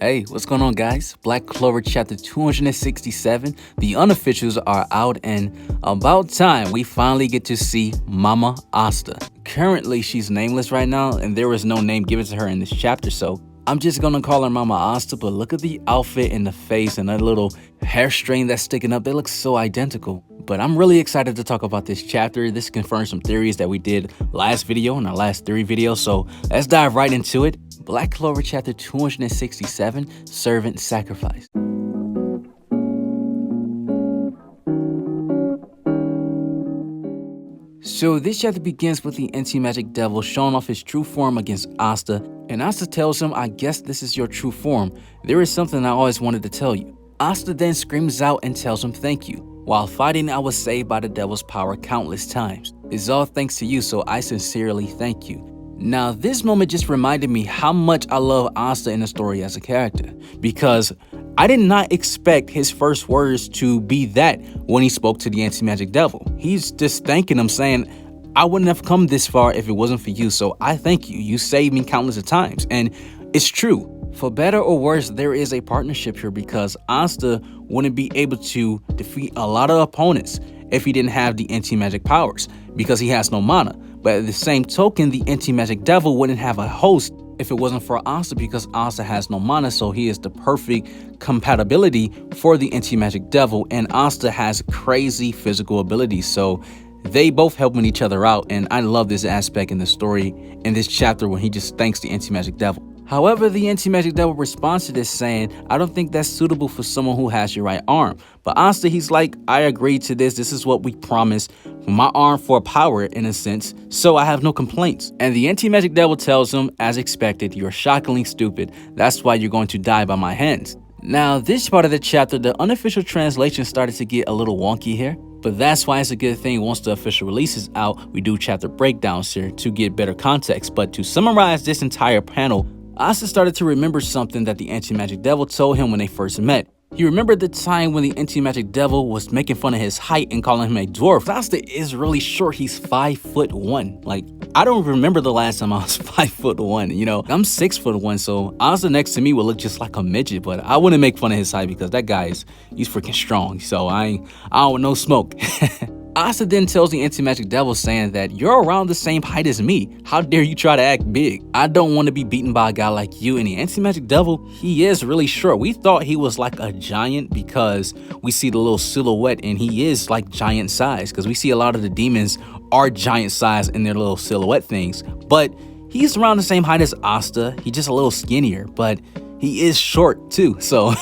Hey, what's going on, guys? Black Clover Chapter 267. The unofficials are out, and about time we finally get to see Mama Asta. Currently, she's nameless right now, and there is no name given to her in this chapter, so I'm just gonna call her Mama Asta. But look at the outfit and the face and that little hair string that's sticking up. They look so identical. But I'm really excited to talk about this chapter. This confirms some theories that we did last video in our last theory video, so let's dive right into it. Black Clover Chapter 267, Servant Sacrifice. So this chapter begins with the anti-magic devil showing off his true form against Asta, and Asta tells him, "I guess this is your true form. There is something I always wanted to tell you." Asta then screams out and tells him thank you. "While fighting, I was saved by the devil's power countless times. It's all thanks to you, so I sincerely thank you." Now, this moment just reminded me how much I love Asta in the story as a character, because I did not expect his first words to be that when he spoke to the anti-magic devil. He's just thanking him, saying, "I wouldn't have come this far if it wasn't for you, so I thank you. You saved me countless of times." And it's true. For better or worse, there is a partnership here, because Asta wouldn't be able to defeat a lot of opponents if he didn't have the anti-magic powers, because he has no mana. But at the same token, the anti-magic devil wouldn't have a host if it wasn't for Asta, because Asta has no mana, so he is the perfect compatibility for the anti-magic devil, and Asta has crazy physical abilities, so they both helping each other out. And I love this aspect in the story in this chapter when he just thanks the anti-magic devil. However, the anti-magic devil responds to this saying, "I don't think that's suitable for someone who has your right arm." But Asta, he's like, "I agreed to this. This is what we promised. My arm for power, in a sense, so I have no complaints." And the anti-magic devil tells him, "As expected, you're shockingly stupid. That's why you're going to die by my hands." Now, this part of the chapter, the unofficial translation started to get a little wonky here. But that's why it's a good thing once the official release is out, we do chapter breakdowns here to get better context. But to summarize this entire panel, Asta started to remember something that the anti-magic devil told him when they first met. He remembered the time when the anti-magic devil was making fun of his height and calling him a dwarf. Asta is really short. He's 5'1". Like, I don't remember the last time I was 5'1". You know, I'm 6'1", so Asta next to me would look just like a midget. But I wouldn't make fun of his height because that guy he's freaking strong. So I don't want no smoke. Asta then tells the anti-magic devil, saying that "You're around the same height as me. How dare you try to act big? I don't want to be beaten by a guy like you." And the anti-magic devil, he is really short. We thought he was like a giant because we see the little silhouette, and he is like giant size, because we see a lot of the demons are giant size in their little silhouette things. But he's around the same height as Asta. He's just a little skinnier, but he is short too. So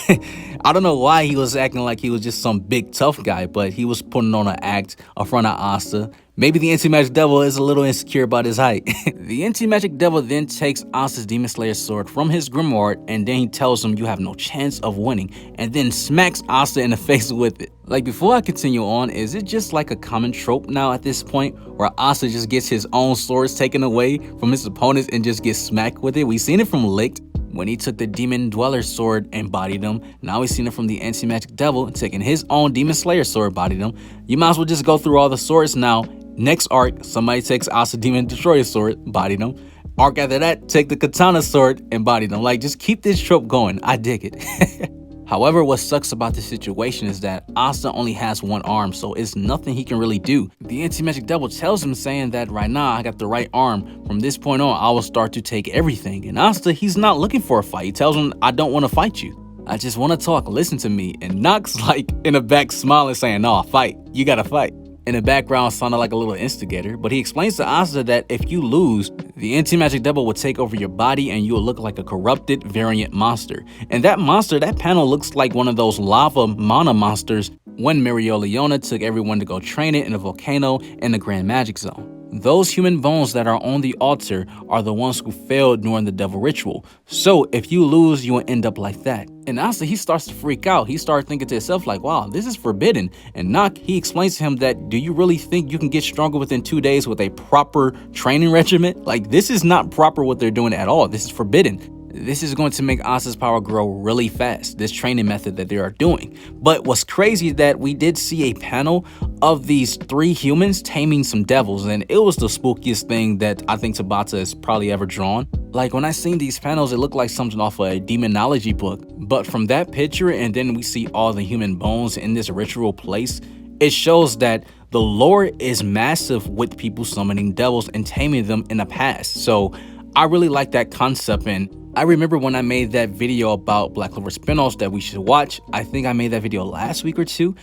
I don't know why he was acting like he was just some big tough guy, but he was putting on an act in front of Asta. Maybe the anti-magic devil is a little insecure about his height. The anti-magic devil then takes Asta's Demon Slayer sword from his grimoire, and then he tells him, "You have no chance of winning," and then smacks Asta in the face with it. Like, before I continue on, is it just like a common trope now at this point where Asta just gets his own swords taken away from his opponents and just gets smacked with it? We've seen it from Licked when he took the Demon Dweller's sword and bodied him. Now we've seen it from the anti-magic devil taking his own Demon Slayer sword, bodied him. You might as well just go through all the swords now. Next arc, somebody takes Asta Demon Destroyer sword, bodied him. Arc after that, take the Katana sword and bodied him. Like, just keep this trope going. I dig it. However, what sucks about this situation is that Asta only has one arm, so it's nothing he can really do. The anti-magic devil tells him, saying that right now I got the right arm. From this point on, I will start to take everything. And Asta, he's not looking for a fight. He tells him, "I don't want to fight you. I just want to talk. Listen to me." And Nox, like, in the back smiling, saying, "No, fight. You gotta fight." In the background sounded like a little instigator, but he explains to Asta that if you lose, the anti-magic devil will take over your body and you will look like a corrupted variant monster. And that monster, that panel looks like one of those lava mana monsters when Mereoleona took everyone to go train it in a volcano in the Grand Magic Zone. Those human bones that are on the altar are the ones who failed during the devil ritual. So if you lose, you will end up like that. And Asta, he starts to freak out. He starts thinking to himself like, "Wow, this is forbidden." And Nock, he explains to him that, "Do you really think you can get stronger within 2 days with a proper training regimen? Like, this is not proper what they're doing at all. This is forbidden. This is going to make Asta's power grow really fast, this training method that they are doing." But what's crazy is that we did see a panel of these 3 humans taming some devils, and it was the spookiest thing that I think Tabata has probably ever drawn. Like when I seen these panels, it looked like something off a demonology book. But from that picture, and then we see all the human bones in this ritual place, it shows that the lore is massive with people summoning devils and taming them in the past. So I really like that concept, and I remember when I made that video about Black Clover spinoffs that we should watch. I think I made that video last week or two.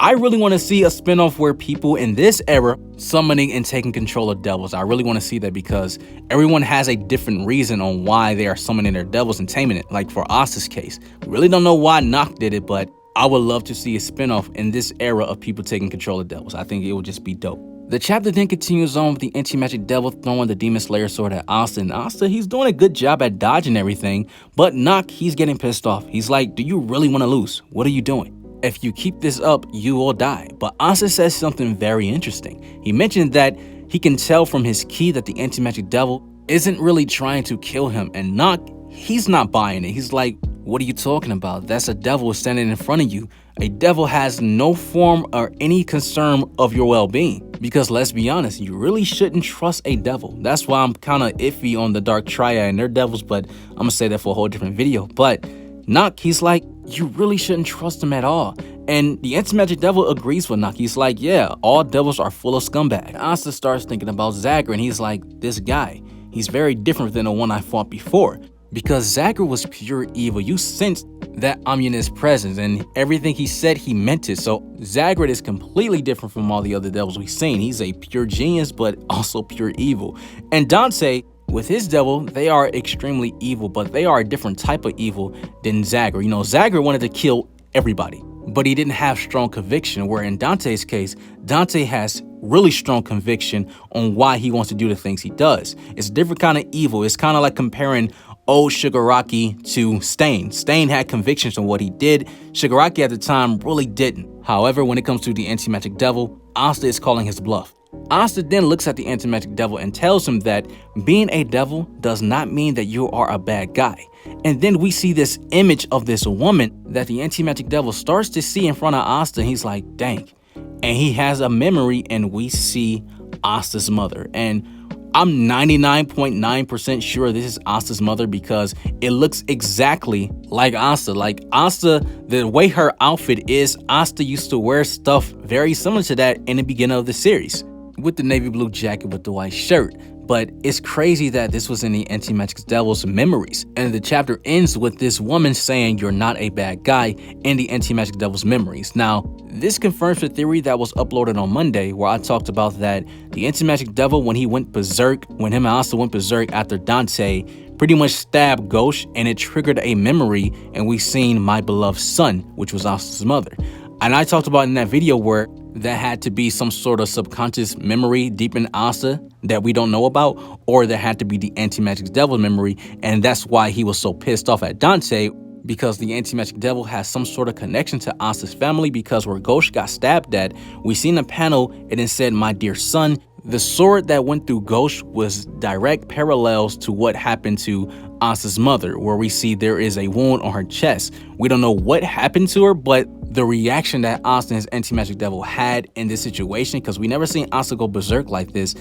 I really want to see a spinoff where people in this era summoning and taking control of devils. I really want to see that because everyone has a different reason on why they are summoning their devils and taming it. Like for ASTA'S case, we really don't know why Nock did it, but I would love to see a spinoff in this era of people taking control of devils. I think it would just be dope. The chapter then continues on with the anti-magic devil throwing the Demon Slayer sword at Asta, and Asta, he's doing a good job at dodging everything, but Nock, he's getting pissed off. He's like, do you really want to lose? What are you doing? If you keep this up, you will die. But Asta says something very interesting. He mentioned that he can tell from his ki that the anti-magic devil isn't really trying to kill him, and Nock, he's not buying it. He's like, what are you talking about? That's a devil standing in front of you. A devil has no form or any concern of your well-being. Because let's be honest, you really shouldn't trust a devil. That's why I'm kind of iffy on the Dark Triad and their devils, but I'm gonna say that for a whole different video. But Nock, he's like, you really shouldn't trust them at all. And the anti-magic devil agrees with Nock. He's like, yeah, all devils are full of scumbag. Asta starts thinking about Zagre, and he's like, this guy, he's very different than the one I fought before. Because Zagre was pure evil. You sensed that ominous presence, and everything he said, he meant it. So Zagre is completely different from all the other devils we've seen. He's a pure genius, but also pure evil. And Dante, with his devil, they are extremely evil, but they are a different type of evil than Zagre. You know, Zagre wanted to kill everybody, but he didn't have strong conviction, where in Dante's case, Dante has really strong conviction on why he wants to do the things he does. It's a different kind of evil. It's kind of like comparing old Shigaraki to Stain. Stain had convictions on what he did. Shigaraki at the time really didn't. However, when it comes to the anti-magic devil, Asta is calling his bluff. Asta then looks at the anti-magic devil and tells him that being a devil does not mean that you are a bad guy. And then we see this image of this woman that the anti-magic devil starts to see in front of Asta, and he's like, dang. And he has a memory, and we see Asta's mother. And I'm 99.9% sure this is Asta's mother because it looks exactly like Asta. Like Asta, the way her outfit is, Asta used to wear stuff very similar to that in the beginning of the series, with the navy blue jacket with the white shirt. But it's crazy that this was in the anti-magic devil's memories. And the chapter ends with this woman saying you're not a bad guy in the anti-magic devil's memories. Now, this confirms the theory that was uploaded on Monday, where I talked about that the anti-magic devil, when he went berserk, when him and Asta went berserk after Dante pretty much stabbed Ghosh, and it triggered a memory, and we seen my beloved son, which was Asta's mother. And I talked about in that video where that had to be some sort of subconscious memory deep in Asta that we don't know about, or there had to be the anti-magic devil memory, and that's why he was so pissed off at Dante, because the anti-magic devil has some sort of connection to Asta's family, because where Ghosh got stabbed at, we seen a panel and it said, my dear son. The sword that went through Ghosh was direct parallels to what happened to Asta's mother, where we see there is a wound on her chest. We don't know what happened to her, but the reaction that Asta and his anti-magic devil had in this situation, because we never seen Asta go berserk like this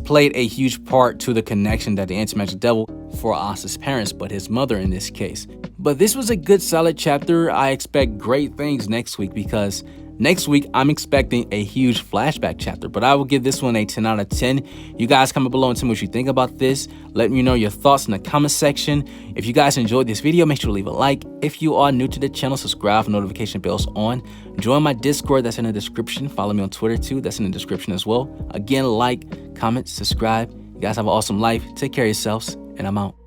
played a huge part to the connection that the anti-magic devil for Asta's parents, but his mother in this case. But this was a good solid chapter. I expect great things next week, because next week, I'm expecting a huge flashback chapter, but I will give this one a 10 out of 10. You guys comment below and tell me what you think about this. Let me know your thoughts in the comment section. If you guys enjoyed this video, make sure to leave a like. If you are new to the channel, subscribe, notification bells on. Join my Discord, that's in the description. Follow me on Twitter too, that's in the description as well. Again, like, comment, subscribe. You guys have an awesome life. Take care of yourselves, and I'm out.